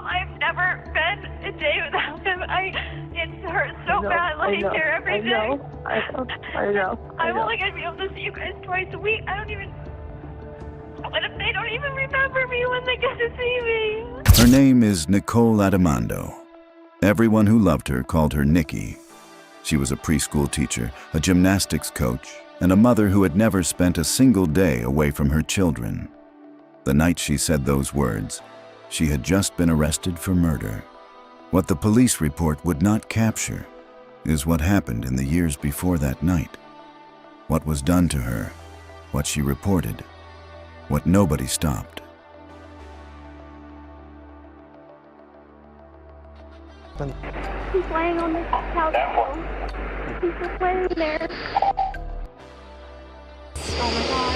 I've never been a day without him. It hurts so bad laying here every day. I know. I'm only going to be able to see you guys twice a week. What if they don't even remember me when they get to see me? Her name is Nicole Addimando. Everyone who loved her called her Nikki. She was a preschool teacher, a gymnastics coach, and a mother who had never spent a single day away from her children. The night she said those words, she had just been arrested for murder. What the police report would not capture is what happened in the years before that night. What was done to her, what she reported, what nobody stopped. He's laying on this couch. He's just laying there. Oh my God.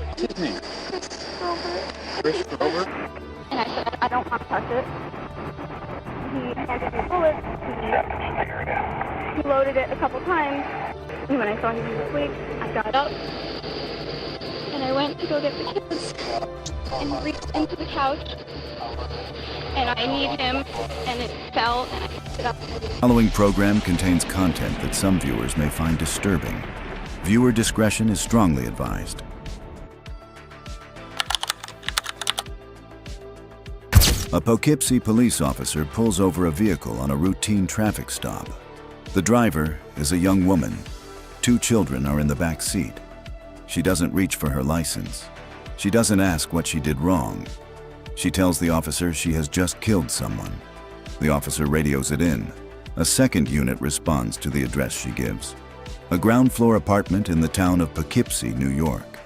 What's his name? Chris Grover. And I said, I don't want to touch it. He handed me bullets. He loaded it a couple times. And when I saw he was asleep, I got up. And I went to go get the kids. And reached into the couch. And I kneed him. And it fell. And I picked it up. The following program contains content that some viewers may find disturbing. Viewer discretion is strongly advised. A Poughkeepsie police officer pulls over a vehicle on a routine traffic stop. The driver is a young woman. 2 children are in the back seat. She doesn't reach for her license. She doesn't ask what she did wrong. She tells the officer she has just killed someone. The officer radios it in. A second unit responds to the address she gives. A ground-floor apartment in the town of Poughkeepsie, New York.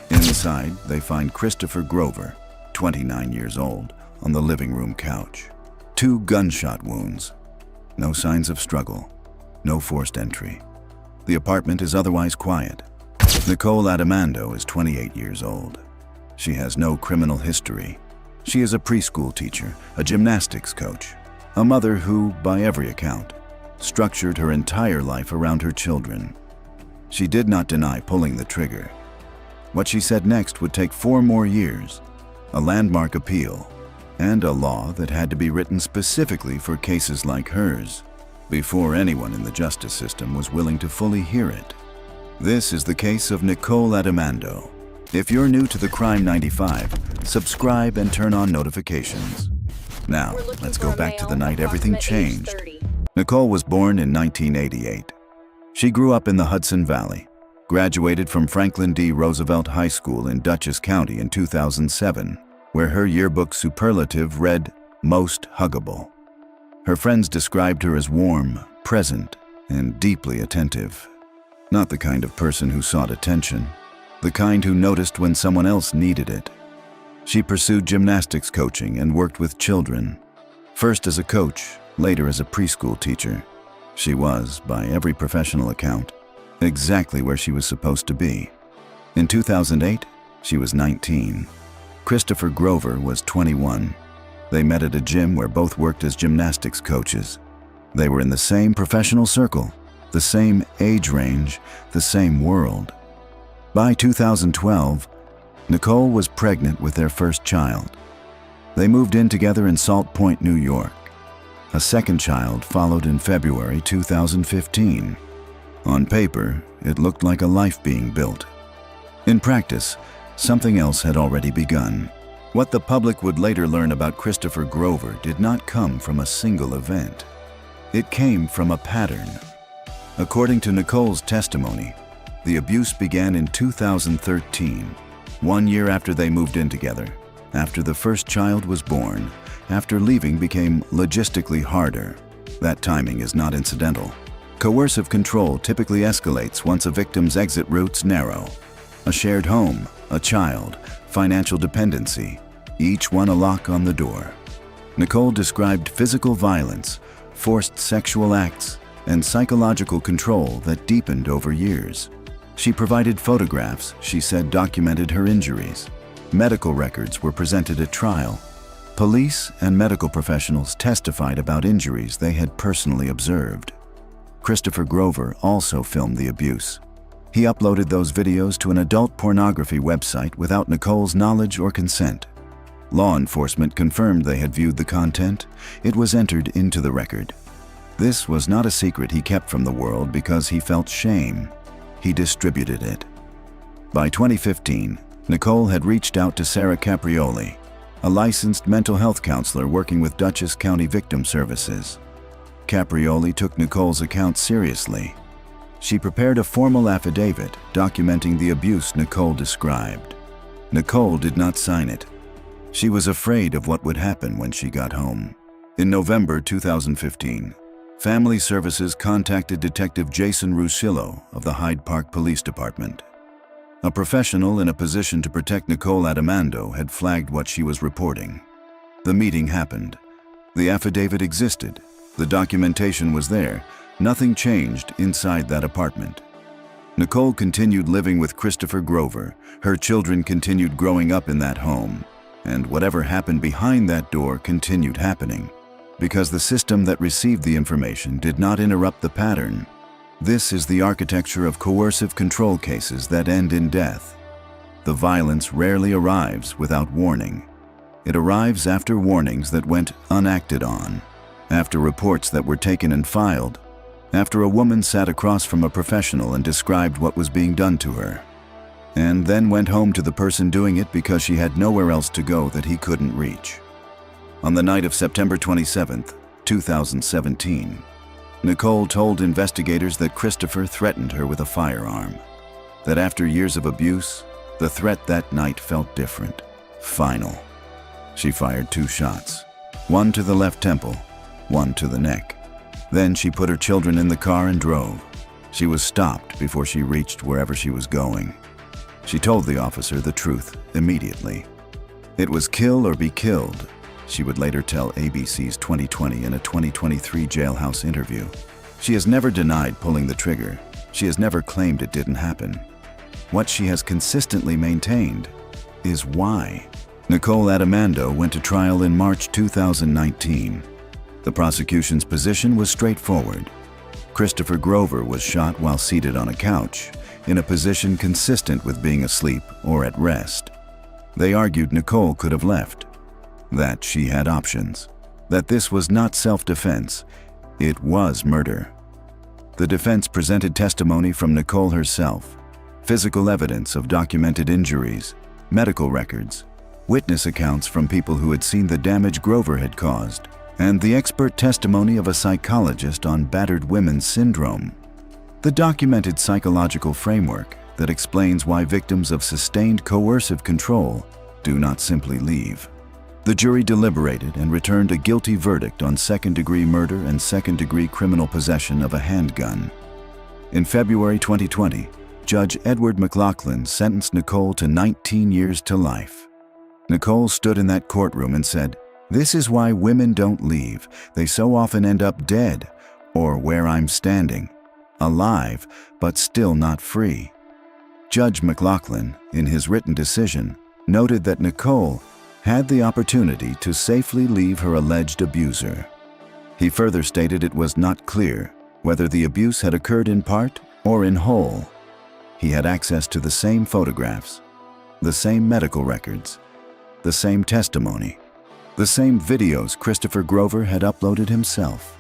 Inside, they find Christopher Grover, 29 years old, on the living room couch. 2 gunshot wounds. No signs of struggle. No forced entry. The apartment is otherwise quiet. Nicole Addimando is 28 years old. She has no criminal history. She is a preschool teacher, a gymnastics coach, a mother who, by every account, structured her entire life around her children. She did not deny pulling the trigger. What she said next would take 4 more years, a landmark appeal, and a law that had to be written specifically for cases like hers, before anyone in the justice system was willing to fully hear it. This is the case of Nicole Addimando. If you're new to the Crime 95, subscribe and turn on notifications. Now, let's go back to the night everything changed. Nicole was born in 1988. She grew up in the Hudson Valley, graduated from Franklin D. Roosevelt High School in Dutchess County in 2007, where her yearbook superlative read, "most huggable." Her friends described her as warm, present, and deeply attentive. Not the kind of person who sought attention, the kind who noticed when someone else needed it. She pursued gymnastics coaching and worked with children, first as a coach, later as a preschool teacher. She was, by every professional account, exactly where she was supposed to be. In 2008, she was 19. Christopher Grover was 21. They met at a gym where both worked as gymnastics coaches. They were in the same professional circle, the same age range, the same world. By 2012, Nicole was pregnant with their first child. They moved in together in Salt Point, New York. A second child followed in February 2015. On paper, it looked like a life being built. In practice, something else had already begun. What the public would later learn about Christopher Grover did not come from a single event. It came from a pattern. According to Nicole's testimony, the abuse began in 2013, 1 year after they moved in together, after the first child was born, after leaving became logistically harder. That timing is not incidental. Coercive control typically escalates once a victim's exit routes narrow. A shared home, a child, financial dependency, each one a lock on the door. Nicole described physical violence, forced sexual acts, and psychological control that deepened over years. She provided photographs she said documented her injuries. Medical records were presented at trial. Police and medical professionals testified about injuries they had personally observed. Christopher Grover also filmed the abuse. He uploaded those videos to an adult pornography website without Nicole's knowledge or consent. Law enforcement confirmed they had viewed the content. It was entered into the record. This was not a secret he kept from the world because he felt shame. He distributed it. By 2015, Nicole had reached out to Sarah Caprioli, a licensed mental health counselor working with Dutchess County Victim Services. Caprioli took Nicole's account seriously. She prepared a formal affidavit documenting the abuse Nicole described. Nicole did not sign it. She was afraid of what would happen when she got home. In November 2015, Family Services contacted Detective Jason Ruscillo of the Hyde Park Police Department. A professional in a position to protect Nicole Addimando had flagged what she was reporting. The meeting happened. The affidavit existed. The documentation was there. Nothing changed inside that apartment. Nicole continued living with Christopher Grover. Her children continued growing up in that home. And whatever happened behind that door continued happening, because the system that received the information did not interrupt the pattern. This is the architecture of coercive control cases that end in death. The violence rarely arrives without warning. It arrives after warnings that went unacted on, after reports that were taken and filed, after a woman sat across from a professional and described what was being done to her, and then went home to the person doing it because she had nowhere else to go that he couldn't reach. On the night of September 27, 2017, Nicole told investigators that Christopher threatened her with a firearm, that after years of abuse, the threat that night felt different, final. She fired 2 shots, one to the left temple, one to the neck. Then she put her children in the car and drove. She was stopped before she reached wherever she was going. She told the officer the truth immediately. It was kill or be killed, she would later tell ABC's 2020 in a 2023 jailhouse interview. She has never denied pulling the trigger. She has never claimed it didn't happen. What she has consistently maintained is why. Nicole Addimando went to trial in March 2019. The prosecution's position was straightforward. Christopher Grover was shot while seated on a couch, in a position consistent with being asleep or at rest. They argued Nicole could have left, that she had options, that this was not self-defense, it was murder. The defense presented testimony from Nicole herself, physical evidence of documented injuries, medical records, witness accounts from people who had seen the damage Grover had caused, and the expert testimony of a psychologist on battered women's syndrome. The documented psychological framework that explains why victims of sustained coercive control do not simply leave. The jury deliberated and returned a guilty verdict on second-degree murder and second-degree criminal possession of a handgun. In February 2020, Judge Edward McLaughlin sentenced Nicole to 19 years to life. Nicole stood in that courtroom and said, "This is why women don't leave. They so often end up dead, or where I'm standing, alive, but still not free." Judge McLaughlin, in his written decision, noted that Nicole had the opportunity to safely leave her alleged abuser. He further stated it was not clear whether the abuse had occurred in part or in whole. He had access to the same photographs, the same medical records, the same testimony, the same videos Christopher Grover had uploaded himself.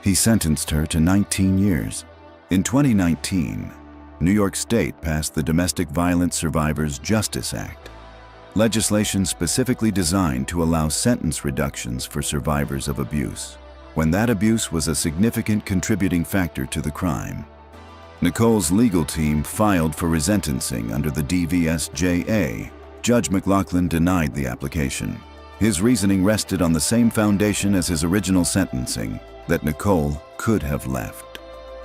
He sentenced her to 19 years. In 2019, New York State passed the Domestic Violence Survivors Justice Act, legislation specifically designed to allow sentence reductions for survivors of abuse, when that abuse was a significant contributing factor to the crime. Nicole's legal team filed for resentencing under the DVSJA. Judge McLaughlin denied the application. His reasoning rested on the same foundation as his original sentencing, that Nicole could have left.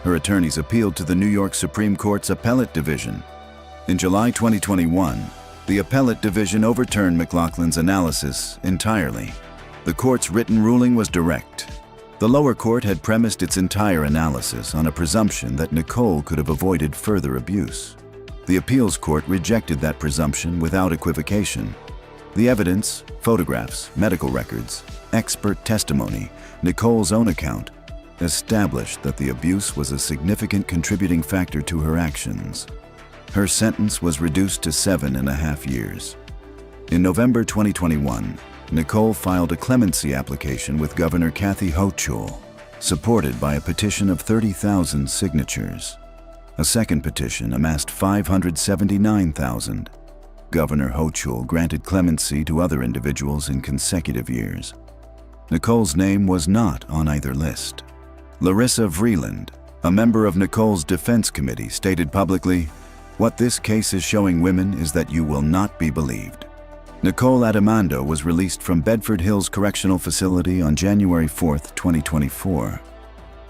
Her attorneys appealed to the New York Supreme Court's Appellate Division. In July 2021, the Appellate Division overturned McLaughlin's analysis entirely. The court's written ruling was direct. The lower court had premised its entire analysis on a presumption that Nicole could have avoided further abuse. The appeals court rejected that presumption without equivocation. The evidence, photographs, medical records, expert testimony, Nicole's own account, established that the abuse was a significant contributing factor to her actions. Her sentence was reduced to 7.5 years. In November 2021, Nicole filed a clemency application with Governor Kathy Hochul, supported by a petition of 30,000 signatures. A second petition amassed 579,000. Governor Hochul granted clemency to other individuals in consecutive years. Nicole's name was not on either list. Larissa Vreeland, a member of Nicole's defense committee, stated publicly, "What this case is showing women is that you will not be believed." Nicole Addimando was released from Bedford Hills Correctional Facility on January 4, 2024.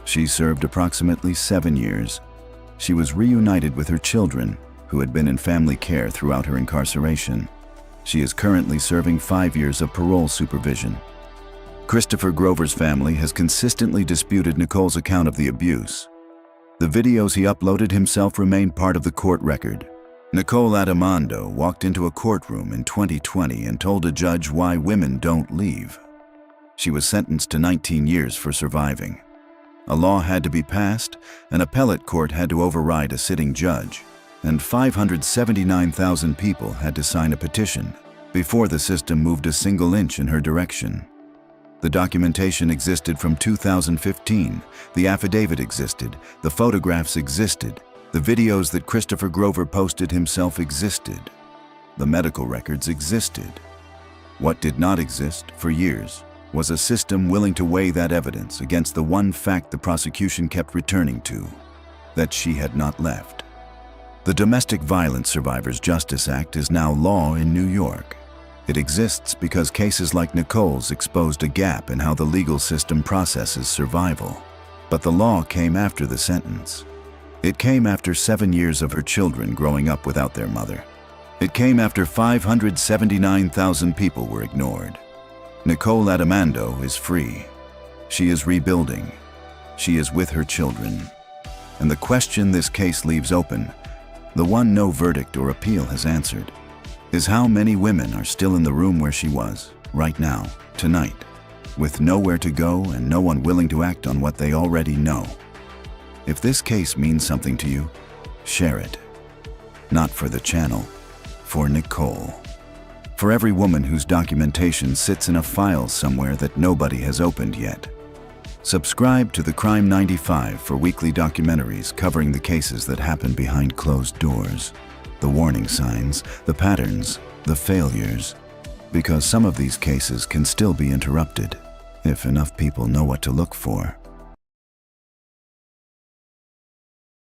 She served approximately 7 years. She was reunited with her children, who had been in family care throughout her incarceration. She is currently serving 5 years of parole supervision. Christopher Grover's family has consistently disputed Nicole's account of the abuse. The videos he uploaded himself remain part of the court record. Nicole Addimando walked into a courtroom in 2020 and told a judge why women don't leave. She was sentenced to 19 years for surviving. A law had to be passed, an appellate court had to override a sitting judge, and 579,000 people had to sign a petition before the system moved a single inch in her direction. The documentation existed from 2015, the affidavit existed, the photographs existed, the videos that Christopher Grover posted himself existed. The medical records existed. What did not exist for years was a system willing to weigh that evidence against the one fact the prosecution kept returning to, that she had not left. The Domestic Violence Survivors Justice Act is now law in New York. It exists because cases like Nicole's exposed a gap in how the legal system processes survival. But the law came after the sentence. It came after 7 years of her children growing up without their mother. It came after 579,000 people were ignored. Nicole Addimando is free. She is rebuilding. She is with her children. And the question this case leaves open, the one no verdict or appeal has answered, is how many women are still in the room where she was, right now, tonight, with nowhere to go and no one willing to act on what they already know. If this case means something to you, share it. Not for the channel, for Nicole. For every woman whose documentation sits in a file somewhere that nobody has opened yet. Subscribe to the Crime 95 for weekly documentaries covering the cases that happen behind closed doors. The warning signs, the patterns, the failures. Because some of these cases can still be interrupted if enough people know what to look for.